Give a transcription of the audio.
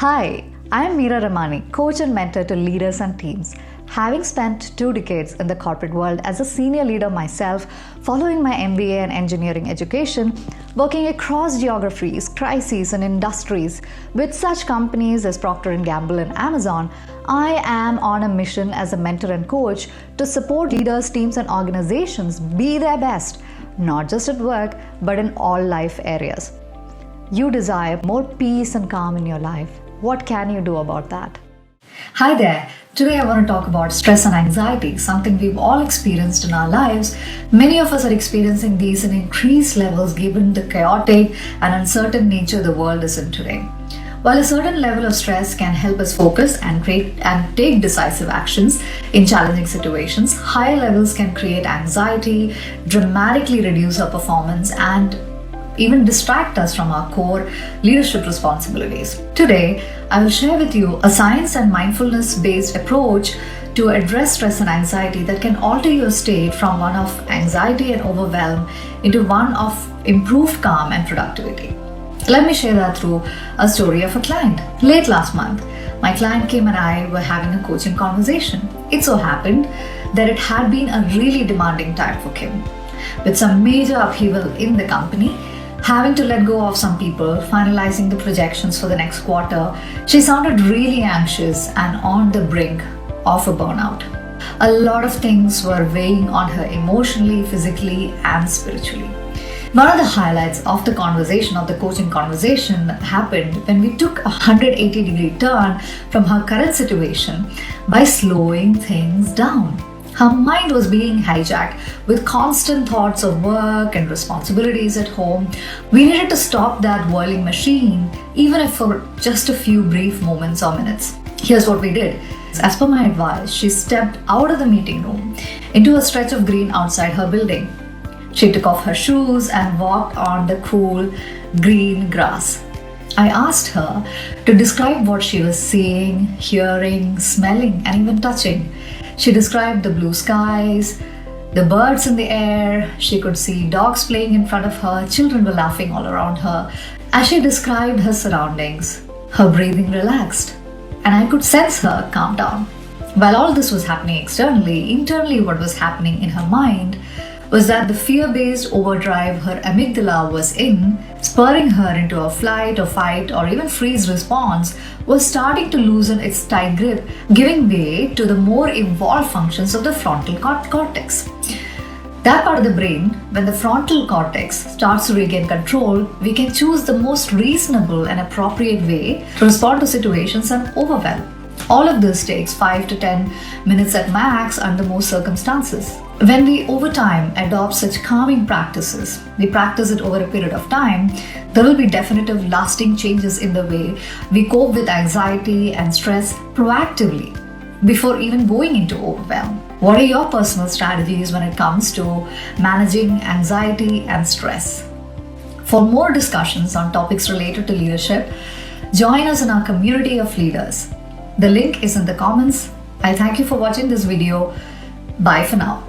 Hi, I'm Meera Remani, coach and mentor to leaders and teams. Having spent 2 decades in the corporate world as a senior leader myself, following my MBA and engineering education, working across geographies, crises, and industries with such companies as Procter & Gamble and Amazon, I am on a mission as a mentor and coach to support leaders, teams, and organizations be their best, not just at work, but in all life areas. You desire more peace and calm in your life. What can you do about that? Hi there. Today I want to talk about stress and anxiety, something we've all experienced in our lives. Many of us are experiencing these in increased levels given the chaotic and uncertain nature the world is in today. While a certain level of stress can help us focus and take decisive actions in challenging situations, higher levels can create anxiety, dramatically reduce our performance, and even distract us from our core leadership responsibilities. Today, I will share with you a science and mindfulness-based approach to address stress and anxiety that can alter your state from one of anxiety and overwhelm into one of improved calm and productivity. Let me share that through a story of a client. Late last month, my client Kim and I were having a coaching conversation. It so happened that it had been a really demanding time for Kim. With some major upheaval in the company, having to let go of some people, finalizing the projections for the next quarter, she sounded really anxious and on the brink of a burnout. A lot of things were weighing on her emotionally, physically, and spiritually. One of the highlights of the coaching conversation happened when we took a 180-degree turn from her current situation by slowing things down. Her mind was being hijacked with constant thoughts of work and responsibilities at home. We needed to stop that whirling machine, even if for just a few brief moments or minutes. Here's what we did. As per my advice, she stepped out of the meeting room into a stretch of green outside her building. She took off her shoes and walked on the cool green grass. I asked her to describe what she was seeing, hearing, smelling, and even touching. She described the blue skies, the birds in the air. She could see dogs playing in front of her, children were laughing all around her. As she described her surroundings, her breathing relaxed, and I could sense her calm down. While all this was happening externally, internally what was happening in her mind was that the fear-based overdrive her amygdala was in, spurring her into a flight or fight or even freeze response, was starting to loosen its tight grip, giving way to the more evolved functions of the frontal cortex. That part of the brain, when the frontal cortex starts to regain control, we can choose the most reasonable and appropriate way to respond to situations and overwhelm. All of this takes 5 to 10 minutes at max under most circumstances. When we over time adopt such calming practices, we practice it over a period of time, there will be definitive lasting changes in the way we cope with anxiety and stress proactively before even going into overwhelm. What are your personal strategies when it comes to managing anxiety and stress? For more discussions on topics related to leadership, join us in our community of leaders. The link is in the comments. I thank you for watching this video. Bye for now.